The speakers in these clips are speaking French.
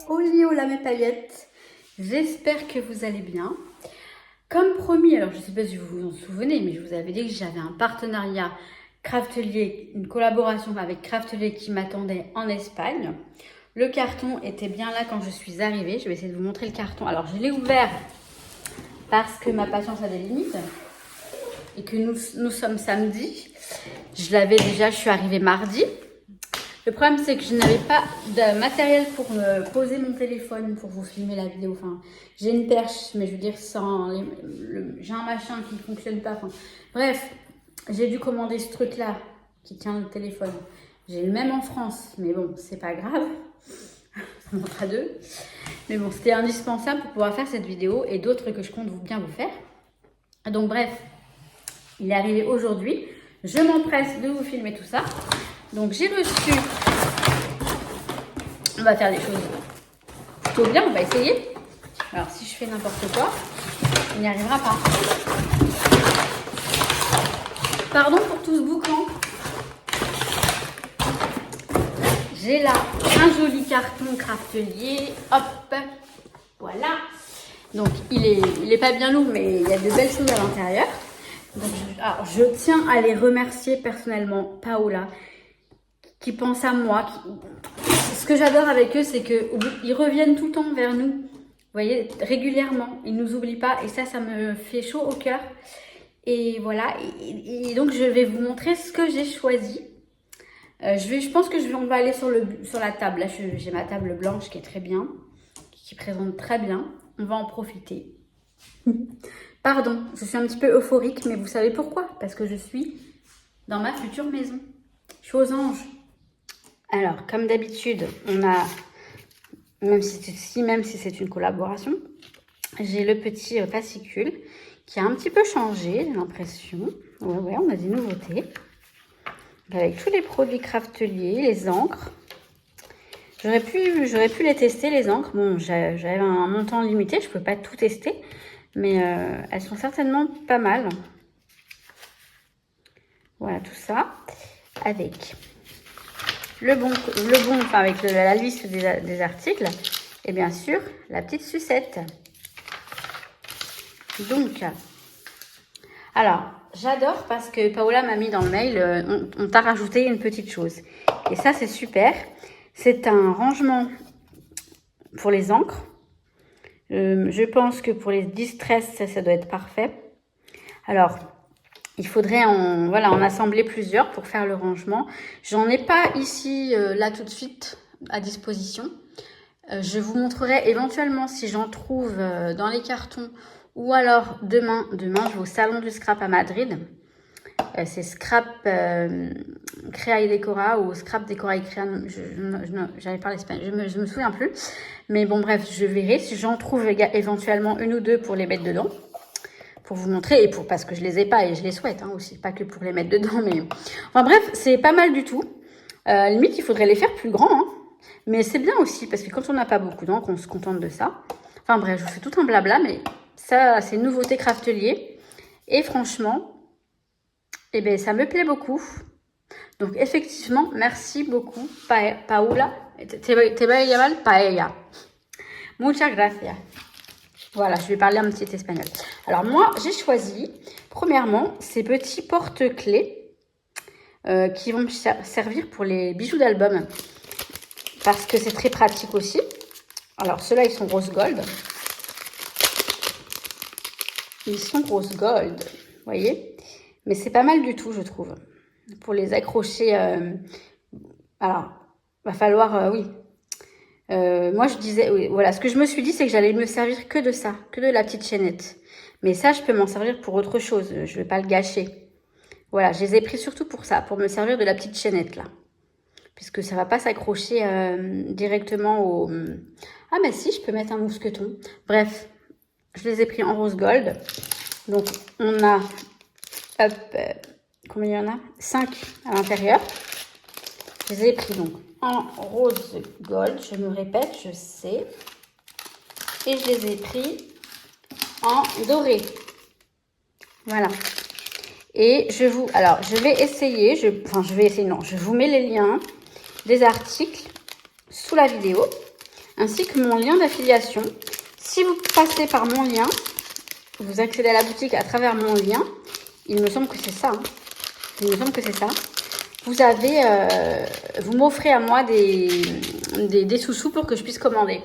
Hola mes paillettes, j'espère que vous allez bien. Comme promis, alors je ne sais pas si vous vous en souvenez, mais je vous avais dit que j'avais un partenariat Craftelier, une collaboration avec Craftelier qui m'attendait en Espagne. Le carton était bien là quand je suis arrivée. Je vais essayer de vous montrer le carton. Alors je l'ai ouvert parce que ma patience a des limites et que nous sommes samedi. Je suis arrivée mardi. Le problème, c'est que je n'avais pas de matériel pour me poser mon téléphone pour vous filmer la vidéo. Enfin, j'ai une perche, mais je veux dire, j'ai un machin qui ne fonctionne pas. Enfin, bref, j'ai dû commander ce truc-là qui tient le téléphone. J'ai le même en France, mais bon, c'est pas grave. Ça montre à deux. Mais bon, c'était indispensable pour pouvoir faire cette vidéo et d'autres que je compte bien vous faire. Donc, bref, il est arrivé aujourd'hui. Je m'empresse de vous filmer tout ça. Donc j'ai reçu, on va faire les choses plutôt bien, on va essayer. Alors si je fais n'importe quoi, il n'y arrivera pas. Pardon pour tout ce boucan. J'ai là un joli carton Craftelier, hop, voilà. Donc il est pas bien lourd, mais il y a de belles choses à l'intérieur. Donc je tiens à les remercier personnellement, Paola, qui pensent à moi. Ce que j'adore avec eux, c'est qu'ils reviennent tout le temps vers nous. Vous voyez, régulièrement. Ils ne nous oublient pas. Et ça me fait chaud au cœur. Et voilà. Et donc, je vais vous montrer ce que j'ai choisi. Je pense que on va aller sur la table. Là, j'ai ma table blanche qui est très bien. Qui présente très bien. On va en profiter. Pardon, je suis un petit peu euphorique. Mais vous savez pourquoi? Parce que je suis dans ma future maison. Je suis aux anges. Alors, comme d'habitude, on a, même si c'est une collaboration, j'ai le petit fascicule qui a un petit peu changé, j'ai l'impression. Ouais, on a des nouveautés. Avec tous les produits Craftelier, les encres. J'aurais pu les tester, les encres. Bon, j'avais un montant limité, je ne pouvais pas tout tester. Mais elles sont certainement pas mal. Voilà, tout ça. Avec enfin avec la liste des articles et bien sûr la petite sucette. Donc, alors j'adore parce que Paola m'a mis dans le mail, on t'a rajouté une petite chose et ça c'est super. C'est un rangement pour les encres. Je pense que pour les distress ça doit être parfait. Alors il faudrait en assembler plusieurs pour faire le rangement. J'en ai pas ici, là tout de suite, à disposition. Je vous montrerai éventuellement si j'en trouve dans les cartons. Ou alors demain je vais au salon du scrap à Madrid. C'est Scrap Crea y Decora ou Scrap Decora y Crea. J'avais parlé espagnol, je me souviens plus. Mais bon bref, je verrai si j'en trouve éventuellement une ou deux pour les mettre dedans. Pour vous montrer et parce que je les ai pas et je les souhaite aussi, pas que pour les mettre dedans, mais enfin bref, c'est pas mal du tout. Limite, il faudrait les faire plus grands, mais c'est bien aussi parce que quand on n'a pas beaucoup d'encre, on se contente de ça. Enfin bref, je vous fais tout un blabla, mais ça, c'est une nouveauté Craftelier et franchement, ça me plaît beaucoup. Donc effectivement, merci beaucoup, Paola. Te voy a llamar Paella. Muchas gracias. Voilà, je vais parler un petit espagnol. Alors moi, j'ai choisi, premièrement, ces petits porte-clés qui vont me servir pour les bijoux d'album. Parce que c'est très pratique aussi. Alors ceux-là, ils sont rose gold. Ils sont rose gold, vous voyez. Mais c'est pas mal du tout, je trouve. Pour les accrocher, alors, va falloir, oui. Moi je disais, oui, voilà, ce que je me suis dit c'est que j'allais me servir que de ça, que de la petite chaînette. Mais ça je peux m'en servir pour autre chose, je vais pas le gâcher. Voilà, je les ai pris surtout pour ça, pour me servir de la petite chaînette là. Puisque ça va pas s'accrocher directement au... Ah bah si, je peux mettre un mousqueton. Bref, je les ai pris en rose gold. Donc on a, hop, combien il y en a? 5 à l'intérieur. Je les ai pris donc en rose gold, je me répète, je sais. Et je les ai pris en doré. Voilà. Et je vais essayer, non, je vous mets les liens des articles sous la vidéo, ainsi que mon lien d'affiliation. Si vous passez par mon lien, vous accédez à la boutique à travers mon lien, il me semble que c'est ça, hein. Il me semble que c'est ça. Vous m'offrez à moi des sous-sous pour que je puisse commander.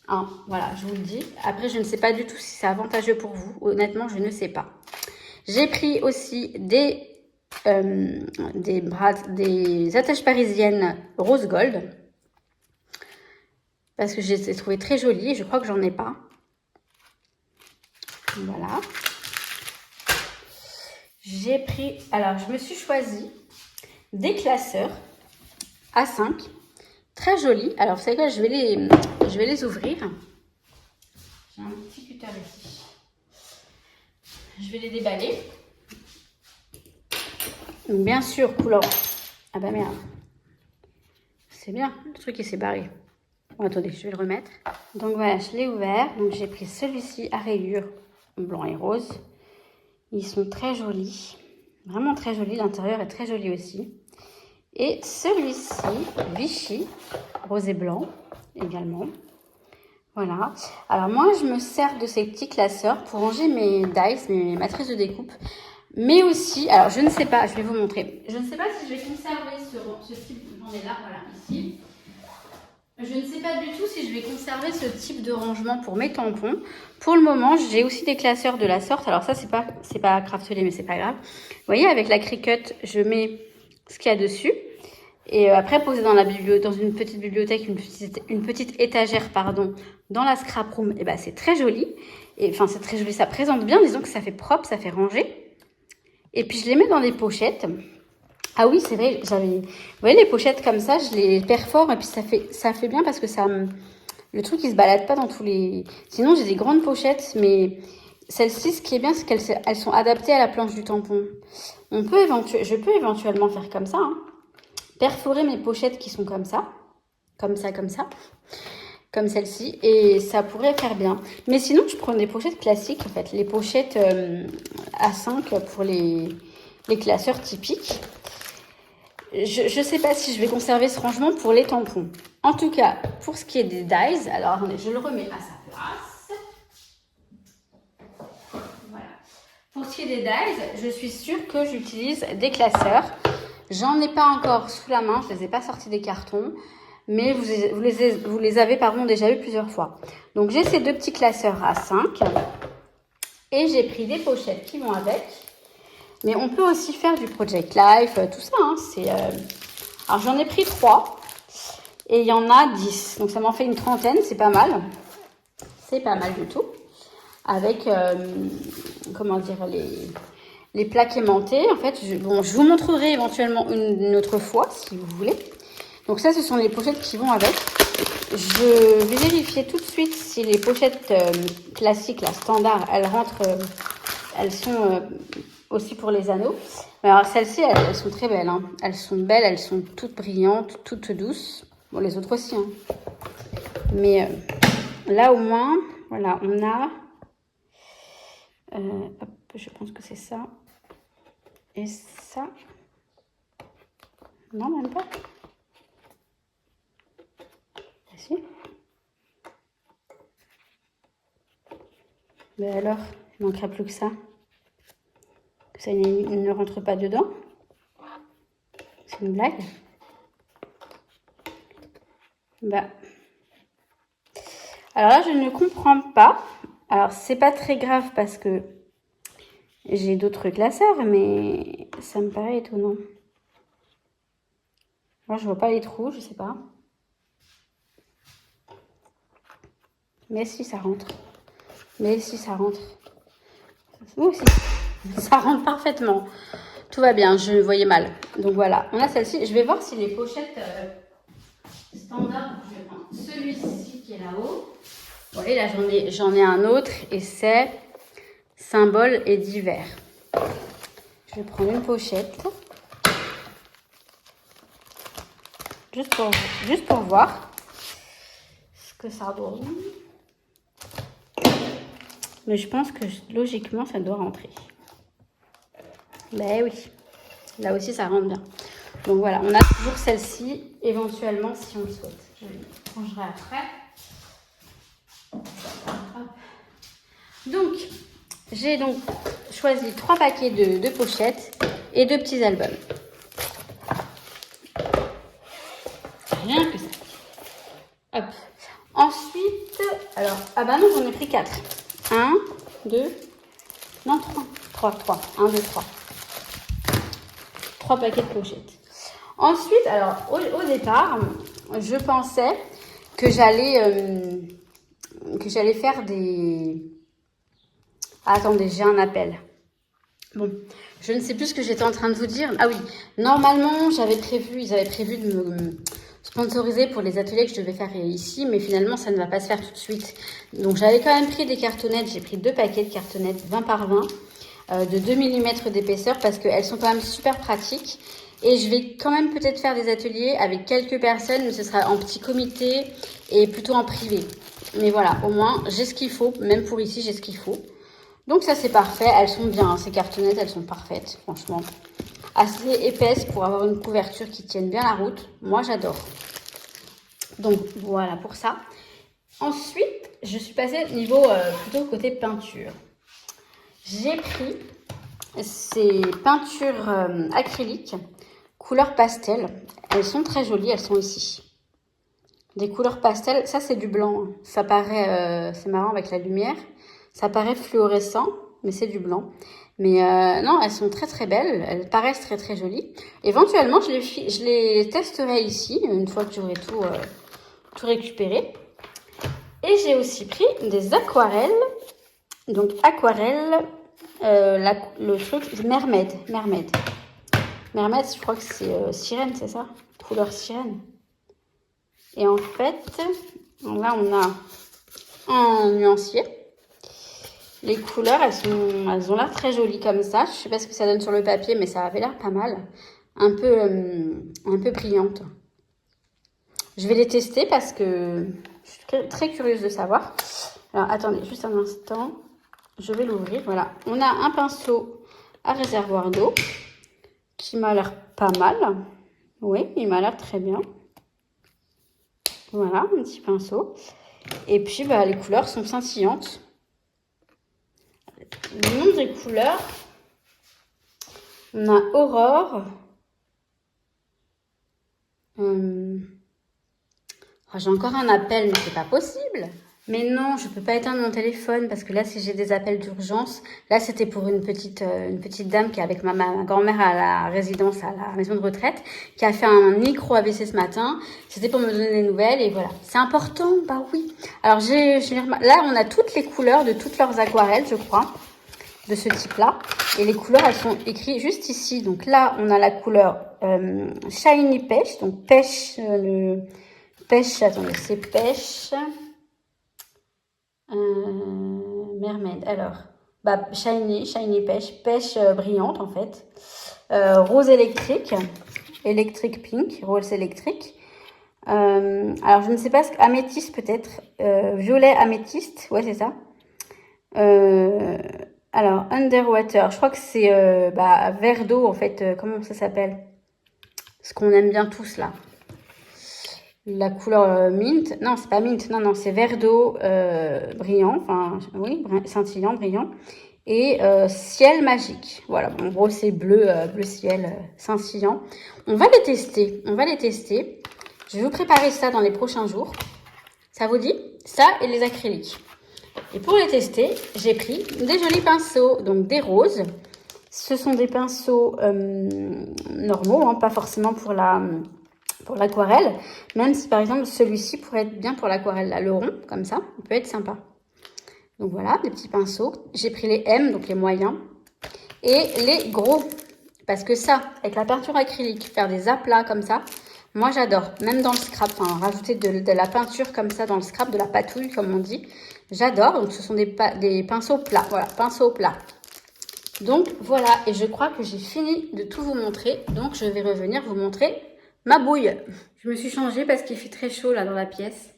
Hein, voilà, je vous le dis. Après, je ne sais pas du tout si c'est avantageux pour vous. Honnêtement, je ne sais pas. J'ai pris aussi des attaches parisiennes rose gold. Parce que je les ai trouvées très jolies. Je crois que j'en ai pas. Voilà. J'ai pris... Alors, je me suis choisi des classeurs A5. Très jolis. Alors, vous savez quoi, je vais les ouvrir. J'ai un petit cutter ici. Je vais les déballer. Donc, bien sûr, couleur... Ah bah merde. C'est bien, le truc il s'est barré. Bon, attendez, je vais le remettre. Donc voilà, je l'ai ouvert. Donc j'ai pris celui-ci à rayures blanc et rose. Ils sont très jolis. Vraiment très jolis. L'intérieur est très joli aussi. Et celui-ci, Vichy, rose et blanc également. Voilà. Alors moi, je me sers de ces petits classeurs pour ranger mes dies, mes matrices de découpe. Mais aussi, alors je ne sais pas, je vais vous montrer. Je ne sais pas si je vais conserver ce type, j'en ai là, voilà, ici. Je ne sais pas du tout si je vais conserver ce type de rangement pour mes tampons. Pour le moment, j'ai aussi des classeurs de la sorte. Alors ça, c'est pas craftelé, mais c'est pas grave. Vous voyez, avec la Cricut, je mets ce qu'il y a dessus. Et après, posé dans une petite bibliothèque, une petite étagère, pardon, dans la scrap room, et ben c'est très joli. Et enfin, c'est très joli, ça présente bien. Disons que ça fait propre, ça fait ranger. Et puis, je les mets dans des pochettes. Ah oui, c'est vrai, vous voyez les pochettes comme ça, je les perfore et puis ça fait bien parce que le truc il se balade pas dans tous les... Sinon j'ai des grandes pochettes, mais celles-ci, ce qui est bien, c'est qu'elles sont adaptées à la planche du tampon. Je peux éventuellement faire comme ça, hein. Perforer mes pochettes qui sont comme ça, comme celle-ci, et ça pourrait faire bien. Mais sinon, je prends des pochettes classiques, en fait, les pochettes A5 pour les classeurs typiques. Je ne sais pas si je vais conserver ce rangement pour les tampons. En tout cas, pour ce qui est des dies, alors attendez, je le remets à sa place. Voilà. Pour ce qui est des dies, je suis sûre que j'utilise des classeurs. J'en ai pas encore sous la main, je les ai pas sortis des cartons, mais vous les avez déjà eu plusieurs fois. Donc j'ai ces deux petits classeurs à 5 et j'ai pris des pochettes qui vont avec. Mais on peut aussi faire du Project Life, tout ça, hein. Alors j'en ai pris 3 et il y en a 10. Donc ça m'en fait une trentaine, c'est pas mal. C'est pas mal du tout. Avec, comment dire, les plaques aimantées. En fait, je vous montrerai éventuellement une autre fois, si vous voulez. Donc ça, ce sont les pochettes qui vont avec. Je vais vérifier tout de suite si les pochettes classiques, la standard, elles sont... aussi pour les anneaux. Alors celles-ci, elles sont très belles, hein. Elles sont belles, elles sont toutes brillantes, toutes douces. Bon, les autres aussi, hein. Mais là au moins, voilà, on a... hop, je pense que c'est ça. Et ça. Non, même pas. Ah, si. Mais alors, il manquera plus que ça. Ça ne rentre pas dedans. C'est une blague. Bah. Alors là, je ne comprends pas. Alors, c'est pas très grave parce que j'ai d'autres classeurs, mais ça me paraît étonnant. Moi, je vois pas les trous, je sais pas. Mais si, ça rentre. Mais si, ça rentre. Oh, si. Ça rentre parfaitement. Tout va bien, je voyais mal. Donc voilà, on a celle-ci. Je vais voir si les pochettes standard, je vais prendre celui-ci qui est là-haut. Vous voyez, là j'en ai un autre et c'est symbole et divers. Je vais prendre une pochette. Juste pour voir ce que ça donne. Mais je pense que logiquement ça doit rentrer. Ben oui, là aussi ça rentre bien. Donc voilà, on a toujours celle-ci, éventuellement si on le souhaite. Je les rangerai après. Hop. Donc, j'ai donc choisi 3 paquets de pochettes et 2 petits albums. Rien que ça. Hop. Ensuite, alors, ah bah non, j'en ai pris 4. 1, 2, non 3. 1, 2, 3. 3 paquets de pochettes. Ensuite, alors, au départ, je pensais que j'allais faire des... Ah, attendez, j'ai un appel. Bon, je ne sais plus ce que j'étais en train de vous dire. Ah oui, normalement, ils avaient prévu de me sponsoriser pour les ateliers que je devais faire ici, mais finalement, ça ne va pas se faire tout de suite. Donc, j'avais quand même pris des cartonnettes. J'ai pris 2 paquets de cartonnettes 20 par 20 de 2 mm d'épaisseur parce qu'elles sont quand même super pratiques. Et je vais quand même peut-être faire des ateliers avec quelques personnes, mais ce sera en petit comité et plutôt en privé. Mais voilà, au moins, j'ai ce qu'il faut. Même pour ici, j'ai ce qu'il faut. Donc ça, c'est parfait. Elles sont bien, ces cartonnettes, elles sont parfaites, franchement. Assez épaisses pour avoir une couverture qui tienne bien la route. Moi, j'adore. Donc, voilà pour ça. Ensuite, je suis passée niveau plutôt côté peinture. J'ai pris ces peintures acryliques, couleur pastel. Elles sont très jolies, elles sont ici. Des couleurs pastel, ça c'est du blanc. Ça paraît, c'est marrant avec la lumière. Ça paraît fluorescent, mais c'est du blanc. Mais non, elles sont très très belles. Elles paraissent très très jolies. Éventuellement, je les testerai ici, une fois que j'aurai tout récupéré. Et j'ai aussi pris des aquarelles. Donc aquarelle, le truc, Mermaid. Mermaid, je crois que c'est sirène, c'est ça? Couleur sirène. Et en fait, là on a un nuancier. Les couleurs, elles ont l'air très jolies comme ça. Je sais pas ce que ça donne sur le papier, mais ça avait l'air pas mal. Un peu brillante. Je vais les tester parce que je suis très curieuse de savoir. Alors, attendez, juste un instant. Je vais l'ouvrir. Voilà. On a un pinceau à réservoir d'eau qui m'a l'air pas mal. Oui, il m'a l'air très bien. Voilà, un petit pinceau. Et puis, bah, les couleurs sont scintillantes. Le nom des couleurs, on a Aurore. J'ai encore un appel, mais c'est pas possible. Mais non, je peux pas éteindre mon téléphone parce que là, si j'ai des appels d'urgence, là, c'était pour une petite dame qui est avec ma grand-mère à la résidence, à la maison de retraite, qui a fait un micro AVC ce matin. C'était pour me donner des nouvelles et voilà. C'est important, bah oui. Alors, là, on a toutes les couleurs de toutes leurs aquarelles, je crois, de ce type-là. Et les couleurs, elles sont écrites juste ici. Donc là, on a la couleur Shiny Pêche, donc pêche, pêche, attendez, c'est pêche. Mermaid, alors, bah, shiny pêche brillante en fait. Rose électrique, electric pink, rose électrique. Alors, je ne sais pas ce que, améthyste peut-être, violet améthyste, ouais, c'est ça. Alors, underwater, je crois que c'est vert d'eau en fait, comment ça s'appelle? Ce qu'on aime bien tous là. La couleur mint, non c'est pas mint, non c'est vert d'eau brillant, enfin oui, scintillant, brillant. Et ciel magique, voilà, en gros c'est bleu ciel scintillant. On va les tester, Je vais vous préparer ça dans les prochains jours. Ça vous dit? Ça et les acryliques. Et pour les tester, j'ai pris des jolis pinceaux, donc des roses. Ce sont des pinceaux normaux, hein, pas forcément pour l'aquarelle, même si par exemple celui-ci pourrait être bien pour l'aquarelle, là, le rond, comme ça, il peut être sympa. Donc voilà, des petits pinceaux. J'ai pris les M, donc les moyens, et les gros, parce que ça, avec la peinture acrylique, faire des aplats comme ça, moi j'adore, même dans le scrap, enfin rajouter de la peinture comme ça dans le scrap, de la patouille comme on dit, j'adore. Donc ce sont des pinceaux plats, voilà, pinceaux plats. Donc voilà, et je crois que j'ai fini de tout vous montrer, donc je vais revenir vous montrer ma bouille. Je me suis changée parce qu'il fait très chaud là dans la pièce.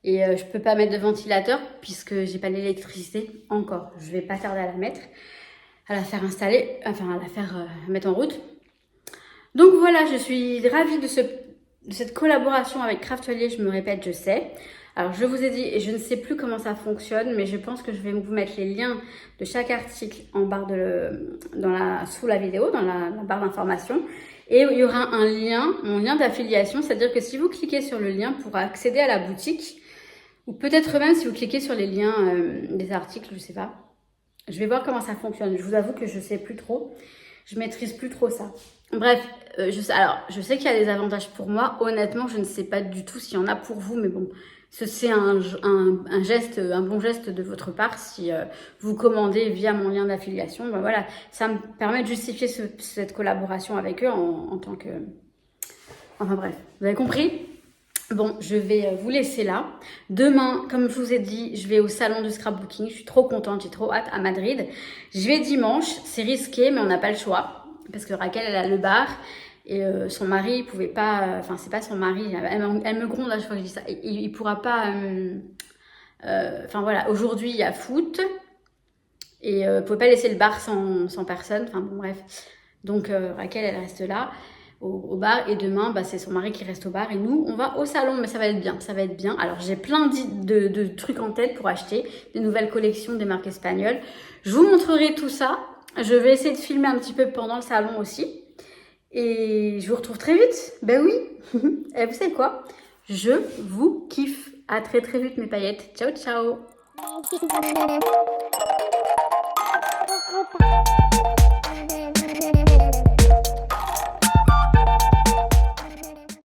Et je peux pas mettre de ventilateur puisque j'ai pas l'électricité encore. Je vais pas tarder à la mettre. à la faire installer, enfin à la faire mettre en route. Donc voilà, je suis ravie de cette collaboration avec Craftelier, je me répète, je sais. Alors je vous ai dit, et je ne sais plus comment ça fonctionne, mais je pense que je vais vous mettre les liens de chaque article en barre sous la vidéo, dans la barre d'information. Et il y aura un lien, mon lien d'affiliation, c'est-à-dire que si vous cliquez sur le lien pour accéder à la boutique, ou peut-être même si vous cliquez sur les liens des articles, je ne sais pas. Je vais voir comment ça fonctionne. Je vous avoue que je ne sais plus trop. Je maîtrise plus trop ça. Bref, je sais qu'il y a des avantages pour moi. Honnêtement, je ne sais pas du tout s'il y en a pour vous, mais bon, c'est un bon geste de votre part si vous commandez via mon lien d'affiliation. Ben voilà, ça me permet de justifier cette collaboration avec eux en tant que... Enfin bref, vous avez compris ? Bon, je vais vous laisser là. Demain, comme je vous ai dit, je vais au salon du scrapbooking. Je suis trop contente, j'ai trop hâte à Madrid. Je vais dimanche, c'est risqué, mais on n'a pas le choix. Parce que Raquel, elle a le bar. Et son mari, il pouvait pas... Enfin, c'est pas son mari. Elle me gronde à chaque fois que je dis ça. Il pourra pas... Enfin, voilà. Aujourd'hui, il y a foot. Et ne pouvait pas laisser le bar sans personne. Enfin, bon, bref. Donc, Raquel, elle reste là. Au bar, et demain c'est son mari qui reste au bar et nous on va au salon, mais ça va être bien, alors j'ai plein de trucs en tête pour acheter, des nouvelles collections, des marques espagnoles, je vous montrerai tout ça, je vais essayer de filmer un petit peu pendant le salon aussi, et je vous retrouve très vite, ben oui, et vous savez quoi, je vous kiffe, à très très vite mes paillettes, ciao ciao.